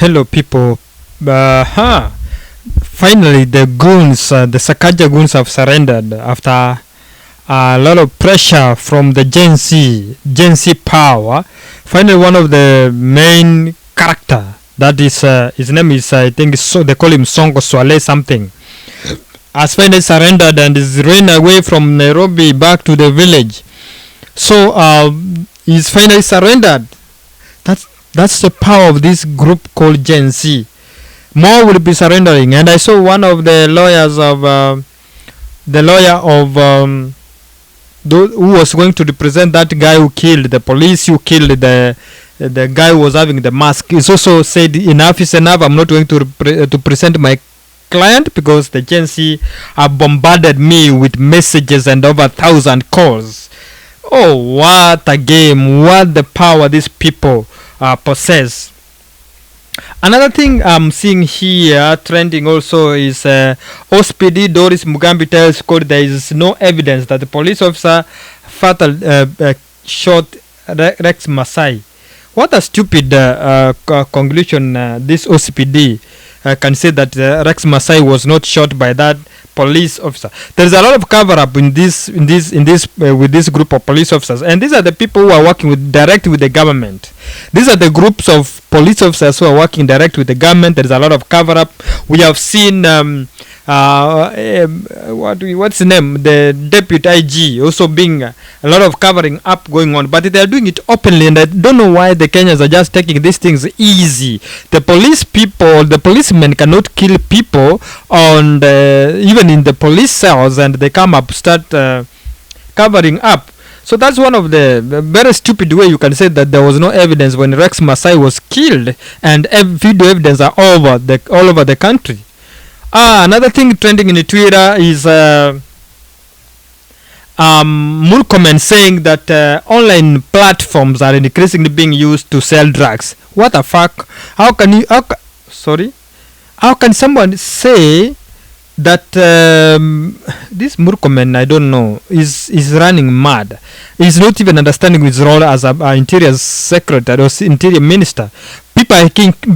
Hello, people. Finally, the goons, the Sakaja goons, have surrendered after a lot of pressure from the Gen Z power. Finally, one of the main character, that is, his name is, I think, so they call him Songo Swale something, has finally surrendered and is running away from Nairobi back to the village. So he's finally surrendered. That's the power of this group called Gen Z. More will be surrendering, and I saw one of the lawyers of who was going to represent that guy who killed the police, who killed the guy who was having the mask. He's also said enough is enough. I'm not going to present my client because the Gen Z have bombarded me with messages and over 1,000 calls. Oh, what a game! What the power these people possess. Another thing I'm seeing here trending also is OSPD Doris Mugambi tells court there is no evidence that the police officer shot Rex Masai. What a stupid conclusion. This OCPD can say that Rex Masai was not shot by that police officer. There is a lot of cover up in this with this group of police officers, and these are the people who are working directly with the government. These are the groups of police officers who are working direct with the government. There is a lot of cover up. We have seen what's the name? The deputy IG also being a lot of covering up going on, but they are doing it openly, and I don't know why the Kenyans are just taking these things easy. The policemen cannot kill people on even in the police cells, and they come up start covering up. So that's one of the very stupid way you can say that there was no evidence when Rex Masai was killed, and video evidence are all over the country. Another thing trending in the Twitter is Murkomen saying that online platforms are increasingly being used to sell drugs. What the fuck? How can someone say that this Murkomen, I don't know, is running mad? He's not even understanding his role as an interior secretary or interior minister. People are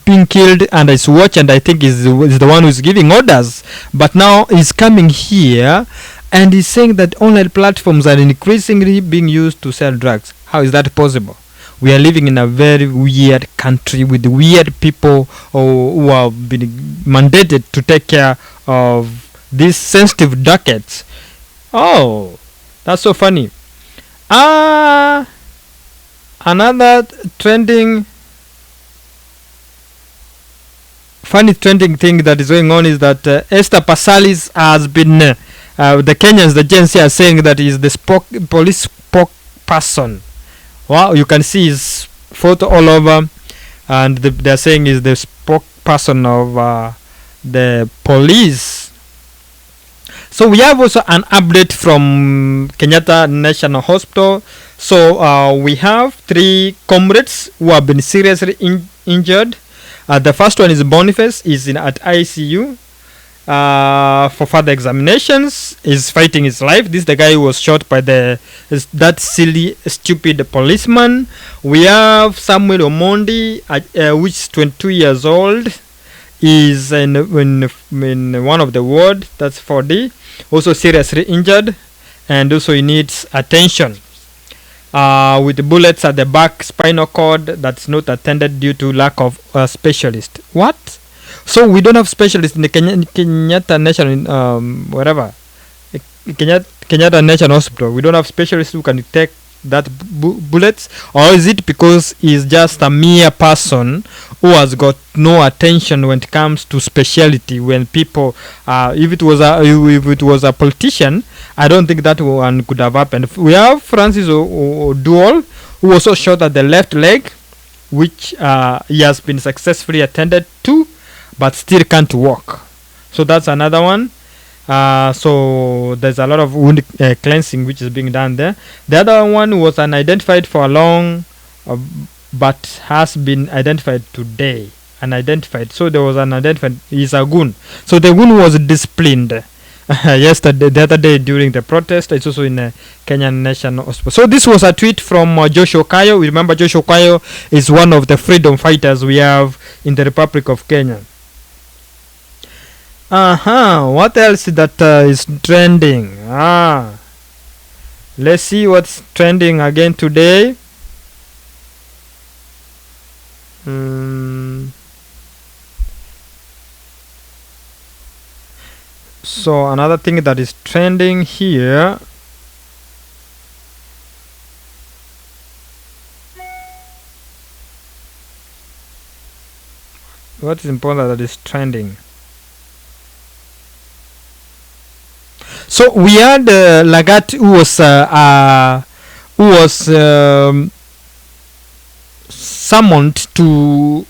being killed and his watch, and I think is the one who's giving orders. But now he's coming here and he's saying that online platforms are increasingly being used to sell drugs. How is that possible? We are living in a very weird country with weird people who have been mandated to take care of these sensitive dockets. Oh, that's so funny. Another funny trending thing that is going on is that Esther Passalis has been the Kenyans, the Gen Z are saying that he is the police spokesperson. Wow, you can see his photo all over, and they're saying he's the spokesperson of the police. So we have also an update from Kenyatta National Hospital. So we have 3 comrades who have been seriously injured. The first one is Boniface, is at ICU for further examinations. He's fighting his life. This is the guy who was shot by that silly, stupid policeman. We have Samuel Omondi, which is 22 years old. Is in one of the ward, that's 4D, also seriously injured, and also he needs attention with bullets at the back spinal cord that's not attended due to lack of specialist. What? So we don't have specialists in the Kenyatta National Kenyatta National Hospital. We don't have specialists who can take that bullets, or is it because he's just a mere person who has got no attention when it comes to speciality? When people, if it was a politician, I don't think that one could have happened. We have Francis Oduol, who also shot at the left leg, which he has been successfully attended to, but still can't walk. So that's another one. So there's a lot of wound cleansing which is being done there. The other one was unidentified for a long, but has been identified today. So there was an unidentified. He's a goon. So the goon was disciplined yesterday, the other day during the protest. It's also in Kenyan National Hospital. So this was a tweet from Josh Okayo. We remember Josh Okayo is one of the freedom fighters we have in the Republic of Kenya. What else that is trending? Let's see what's trending again today. So another thing that is trending here. What is important that is trending? So we had Lagat who was summoned to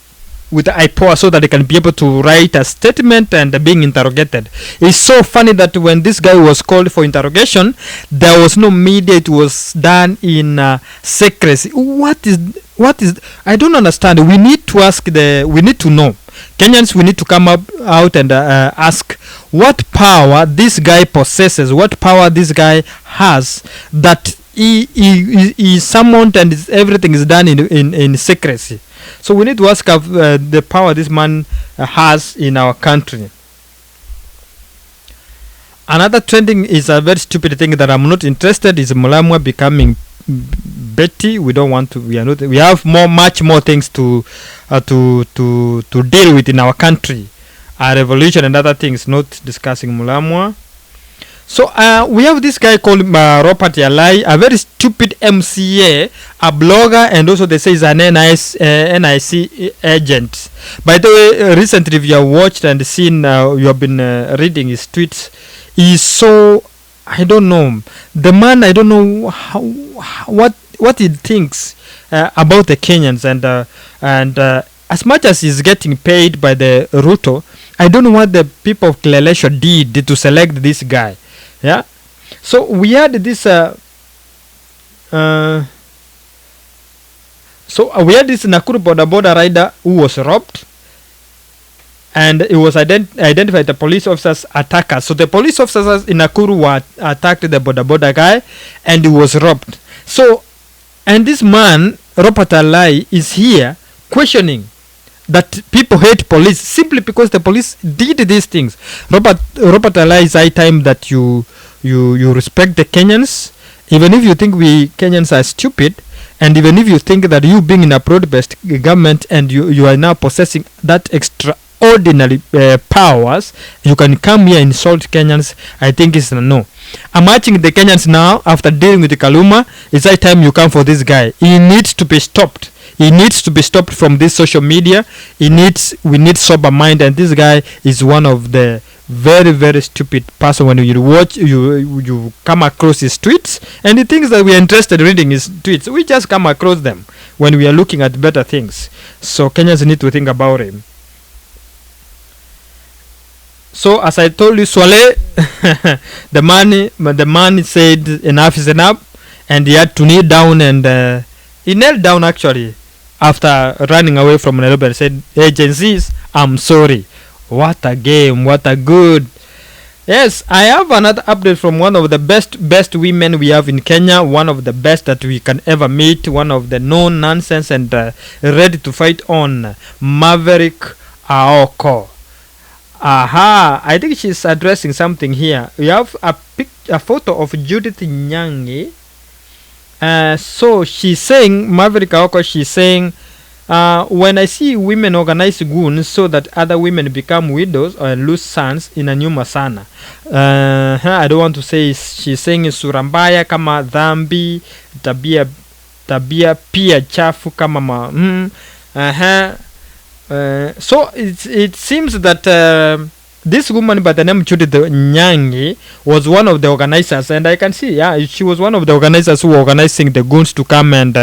with IPOA so that they can be able to write a statement and being interrogated. It's so funny that when this guy was called for interrogation, there was no media. It was done in secrecy. What is? I don't understand. We need to ask we need to know. Kenyans, we need to come out and ask what power this guy possesses, what power this guy has, that he summoned and everything is done in secrecy. So we need to ask the power this man has in our country. Another trending is a very stupid thing that I'm not interested is Mulamwa becoming Betty. We don't want to. We are not. We have much more things to deal with in our country. A revolution and other things. Not discussing Mulamwa. So we have this guy called Robert Yalai, a very stupid MCA, a blogger, and also they say he's an NIC agent. By the way, recently if you have watched and seen, you have been reading his tweets, he's so, I don't know, the man, I don't know what he thinks about the Kenyans, and as much as he's getting paid by the Ruto, I don't know what the people of Kilelesho did to select this guy. Yeah, so we had this Nakuru border rider who was robbed, and it was identified the police officers attackers. So the police officers in Nakuru attacked the border guy, and he was robbed. So, and this man Robert Alai is here questioning that people hate police simply because the police did these things. Robert Alai, is high time that you respect the Kenyans, even if you think we Kenyans are stupid, and even if you think that you being in a broad-based government and you are now possessing that extraordinary powers, you can come here and insult Kenyans. I think it's a no. I'm watching the Kenyans now after dealing with the Kaluma. It's high time you come for this guy. He needs to be stopped. He needs to be stopped from this social media. We need sober mind, and this guy is one of the very, very stupid person. When you watch, you come across his tweets, and the things that we are interested in reading his tweets, we just come across them when we are looking at better things. So Kenyans need to think about him. So as I told you, Swale, the man said enough is enough, and he had to kneel down, and he knelt down actually after running away from Nairobi and said, agencies, I'm sorry. What a game, what a good. Yes, I have another update from one of the best women we have in Kenya, one of the best that we can ever meet, one of the no nonsense and ready to fight on, Maverick Aoko. I think she's addressing something here. We have a photo of Judith Nyangi. So she's saying, Maverick Aoko, she's saying, when I see women organize goons so that other women become widows or lose sons, inanyuma sana. I don't want to say she's saying surambaya kama dhambi, tabia pia chafu kama so it seems that this woman by the name Judith Nyangi was one of the organizers, and I can see, she was one of the organizers who were organizing the goons to come and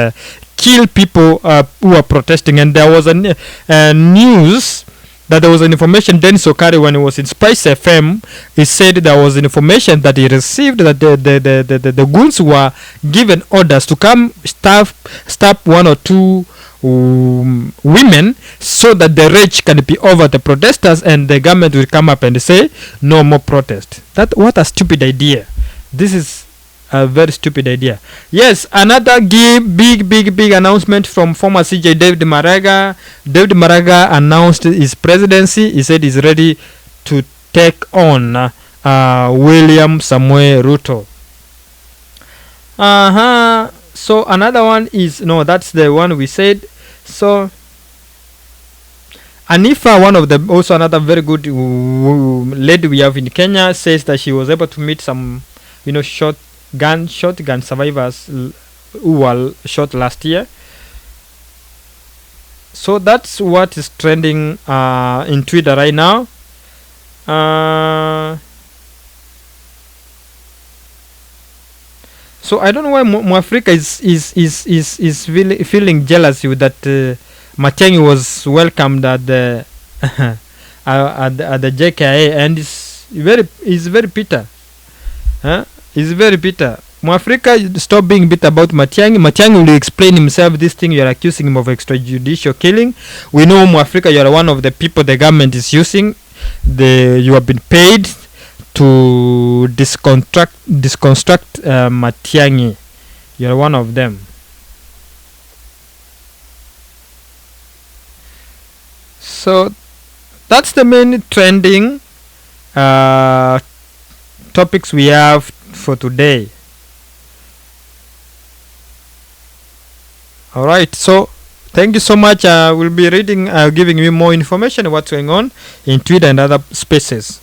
kill people who are protesting. And there was a news that there was an information. Dennis Okari, when he was in Spice FM, he said there was information that he received that the goons were given orders to come stop one or two women, so that the rage can be over the protesters and the government will come up and say no more protest. That, what a stupid idea. This is a very stupid idea. Yes, another big announcement from former CJ David Maraga. David Maraga announced his presidency. He said he's ready to take on William Samuel Ruto. So another one is, no, that's the one we said. So Anifa, one of the, also another very good lady we have in Kenya, says that she was able to meet some, shotgun survivors who were shot last year. So that's what is trending in Twitter right now. So I don't know why Mwafrika is feeling jealous with that Matiang'i was welcomed at the at the JKIA, and is very bitter. He's very bitter. Mwafrika, stop being bitter about Matiang'i. Matiang'i will explain himself. This thing you are accusing him of extrajudicial killing. We know, Mwafrika, you are one of the people the government is using. You have been paid to deconstruct Matiang'i. You're one of them. So that's the main trending topics we have for today. All right, so thank you so much. We'll be reading, giving you more information on what's going on in Twitter and other spaces.